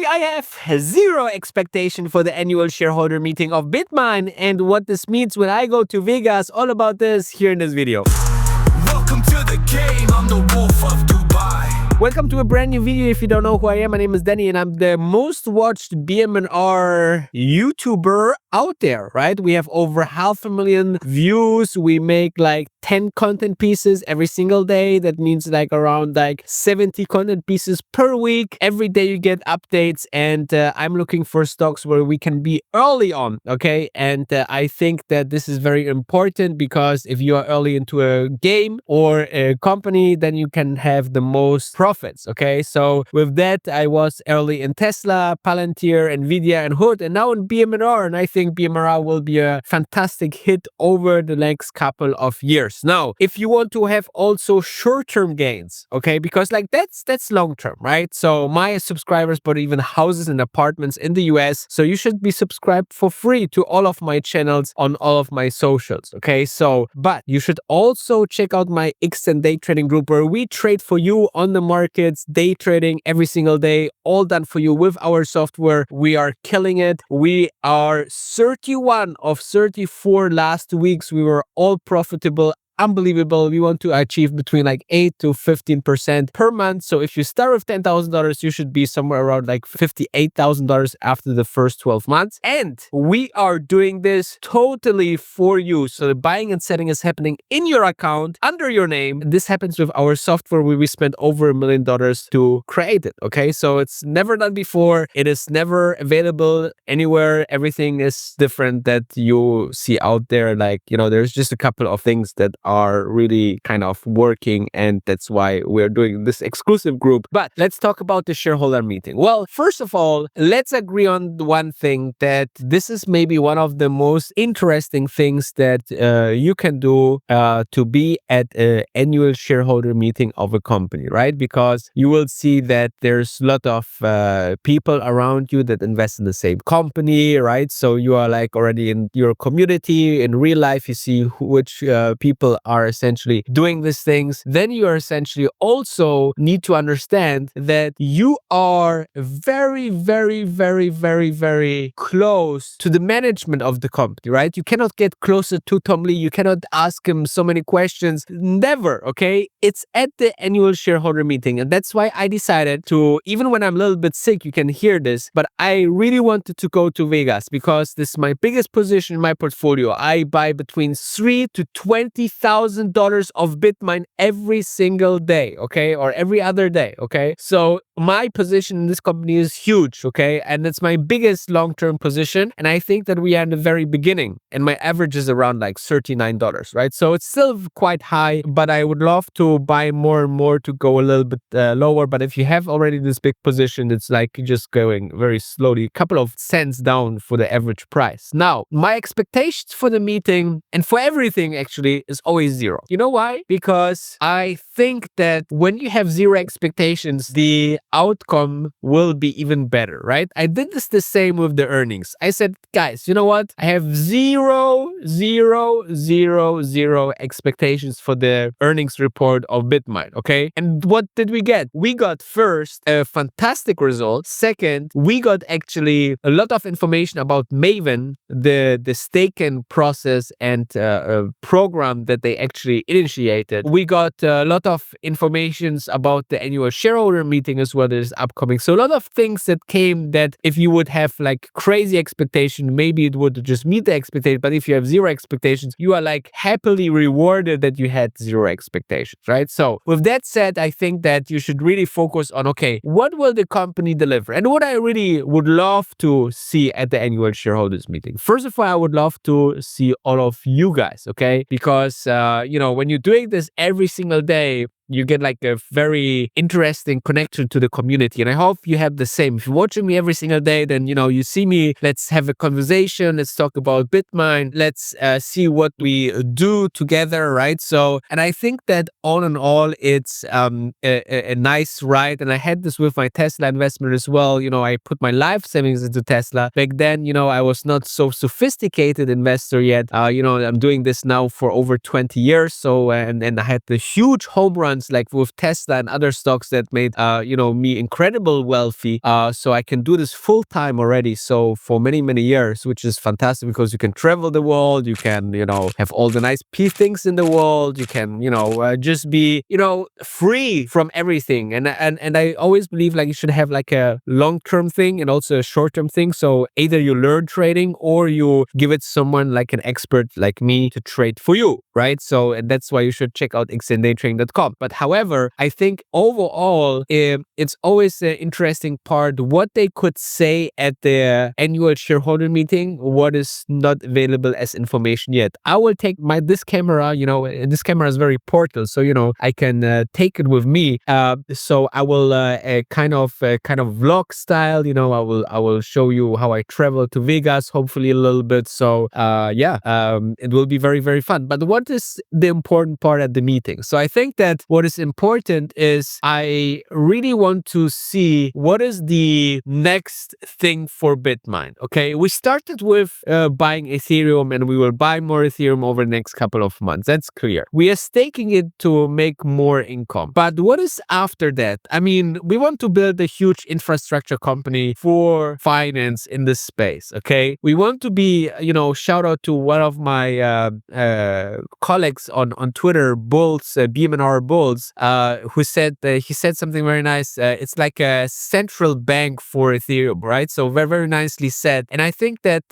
I have zero expectation for the annual shareholder meeting of Bitmine and what this means when I go to Vegas. All about this here in this video. Welcome to the game, I'm the wolf of Dubai. Welcome to a brand new video. If you don't know who I am, my name is Danny and I'm the most watched BMNR YouTuber out there, right? We have over 500,000 views. We make like 10 content pieces every single day. That means like around like 70 content pieces per week. Every day you get updates, and I'm looking for stocks where we can be early on, okay? And I think that this is very important because if you are early into a game or a company, then you can have the most profits, okay? So with that, I was early in Tesla, Palantir, Nvidia, and Hood, and now in BMNR, and I think BMNR will be a fantastic hit over the next couple of years. Now, if you want to have also short-term gains, okay, because like that's long-term, right? So my subscribers bought even houses and apartments in the US, so you should be subscribed for free to all of my channels on all of my socials, okay? So, but you should also check out my X10 day trading group where we trade for you on the markets, day trading every single day, all done for you with our software. We are killing it. We are 31 of 34 last weeks. We were all profitable. Unbelievable. We want to achieve between like 8 to 15% per month. So if you start with $10,000, you should be somewhere around like $58,000 after the first 12 months. And we are doing this totally for you. So the buying and selling is happening in your account under your name. And this happens with our software where we spent over $1 million to create it. Okay. So it's never done before. It is never available anywhere. Everything is different that you see out there. Like, you know, there's just a couple of things that are really kind of working, and that's why we're doing this exclusive group. But let's talk about the shareholder meeting. Well, first of all, let's agree on one thing, that this is maybe one of the most interesting things that you can do to be at an annual shareholder meeting of a company, right? Because you will see that there's a lot of people around you that invest in the same company, right? So you are like already in your community. In real life, you see which people are essentially doing these things. Then you are essentially also need to understand that you are very, very, very, very, very close to the management of the company, right? You cannot get closer to Tom Lee. You cannot ask him so many questions. Never, okay? It's at the annual shareholder meeting. And that's why I decided to, even when I'm a little bit sick, you can hear this, but I really wanted to go to Vegas because this is my biggest position in my portfolio. I buy between $3,000 to $20,000 of Bitmine every single day, okay? Or every other day, okay? So my position in this company is huge, okay? And it's my biggest long-term position. And I think that we are in the very beginning, and my average is around like $39, right? So it's still quite high, but I would love to buy more and more to go a little bit lower. But if you have already this big position, it's like just going very slowly, a couple of cents down for the average price. Now, my expectations for the meeting and for everything actually is always zero. You know why? Because I think that when you have zero expectations, the outcome will be even better, right? I did this the same with the earnings. I said, guys, you know what? I have zero expectations for the earnings report of Bitmine, okay? And what did we get? We got first a fantastic result. Second, we got actually a lot of information about Maven, the staking process and program that they actually initiated. We got a lot of informations about the annual shareholder meeting as well that is upcoming. So a lot of things that came that if you would have like crazy expectation, maybe it would just meet the expectation. But if you have zero expectations, you are like happily rewarded that you had zero expectations, right? So with that said, I think that you should really focus on, okay, what will the company deliver? And what I really would love to see at the annual shareholders meeting. First of all, I would love to see all of you guys, okay? Because, you know, when you're doing this every single day, you get like a very interesting connection to the community. And I hope you have the same. If you're watching me every single day, then, you know, you see me, let's have a conversation. Let's talk about Bitmine. Let's see what we do together, right? So, and I think that all in all, it's a nice ride. And I had this with my Tesla investment as well. You know, I put my life savings into Tesla. Back then, you know, I was not so sophisticated investor yet. You know, I'm doing this now for over 20 years. So, and I had the huge home run months, like with Tesla and other stocks that made, me incredible wealthy. So I can do this full time already. So for many, many years, which is fantastic because you can travel the world, you can, have all the nice things in the world. You can, just be, free from everything. And I always believe like you should have like a long-term thing and also a short-term thing. So either you learn trading or you give it someone like an expert like me to trade for you, right? So and that's why you should check out xndaytrading.com. But however, I think overall, it's always an interesting part what they could say at the annual shareholder meeting, what is not available as information yet. I will take this camera, and this camera is very portable, so I can take it with me. So I will kind of vlog style, I will show you how I travel to Vegas, hopefully a little bit. So it will be very, very fun. But what is the important part at the meeting? So I think that what is important is I really want to see what is the next thing for Bitmine. Okay, we started with buying Ethereum, and we will buy more Ethereum over the next couple of months. That's clear. We are staking it to make more income. But what is after that? I mean, we want to build a huge infrastructure company for finance in this space. Okay, we want to be, shout out to one of my colleagues on Twitter, Bulls, BMNR Bulls, who said he said something very nice. It's like a central bank for Ethereum, right? So very, very nicely said. And I think that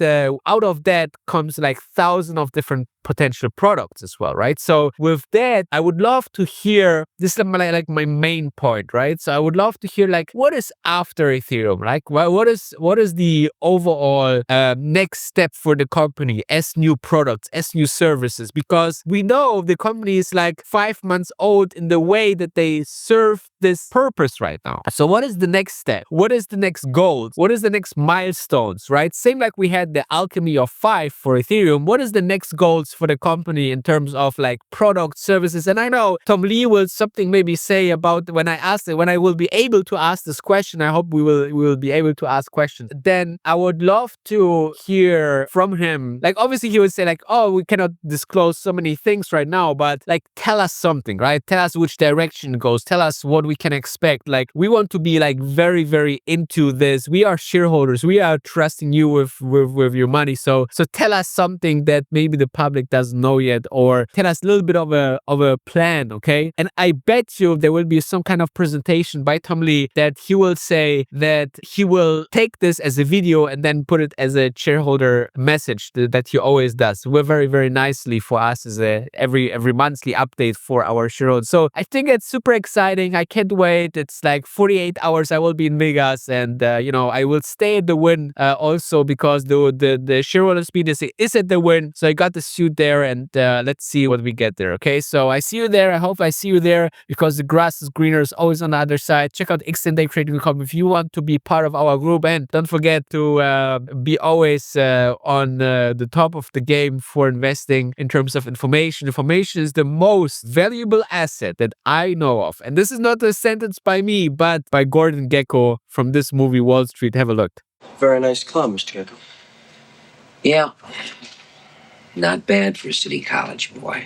out of that comes like thousands of different potential products as well, right? So with that, I would love to hear, this is like my main point, right? So I would love to hear like what is after Ethereum, like what is the overall next step for the company as new products, as new services, because we know the company is like 5 months old in the way that they serve this purpose right now. So what is the next step? What is the next goal? What is the next milestones, right? Same like we had the alchemy of 5 for Ethereum. What is the next goals for the company in terms of like product services? And I know Tom Lee will something maybe say about when I will be able to ask this question. I hope we will be able to ask questions. Then I would love to hear from him. Like obviously he would say like, oh, we cannot disclose so many things right now, but like tell us something, right? Tell us which direction it goes. Tell us what we can expect. Like we want to be like very, very into this. We are shareholders. We are trusting you with your money. So tell us something that maybe the public doesn't know yet, or tell us a little bit of a plan, okay? And I bet you there will be some kind of presentation by Tom Lee that he will say that he will take this as a video and then put it as a shareholder message that he always does. We're very, very nicely for us as a every monthly update for our shareholders. So I think it's super exciting. I can't wait. It's like 48 hours. I will be in Vegas, and I will stay at the Win also because the shareholder speed is at the Win. So I got the suit there, and let's see what we get there. Okay, so I see you there. I hope I see you there because the grass is greener. It's always on the other side. Check out xndaytrading.com if you want to be part of our group, and don't forget to be always on the top of the game for investing in terms of information. Information is the most valuable asset that I know of, and this is not a sentence by me, but by Gordon Gekko from this movie Wall Street. Have a look. Very nice club, Mr. Gekko. Yeah. Not bad for a city college boy.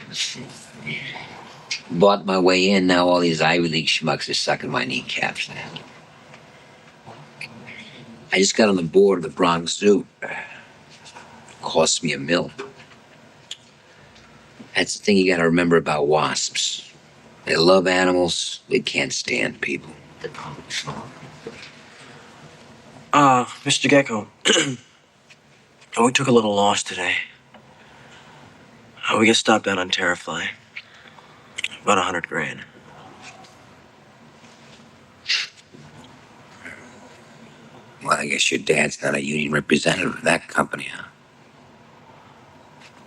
Bought my way in, now all these Ivy League schmucks are sucking my kneecaps. I just got on the board of the Bronx Zoo. Cost me $1 million. That's the thing you gotta remember about wasps. They love animals, they can't stand people. Mr. Gekko. We took a little loss today. We got stopped out on Terrafly. About 100 grand. Well, I guess your dad's not a union representative of that company, huh?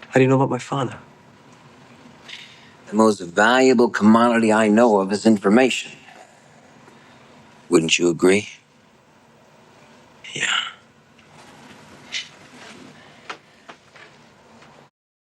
How do you know about my father? The most valuable commodity I know of is information. Wouldn't you agree? Yeah.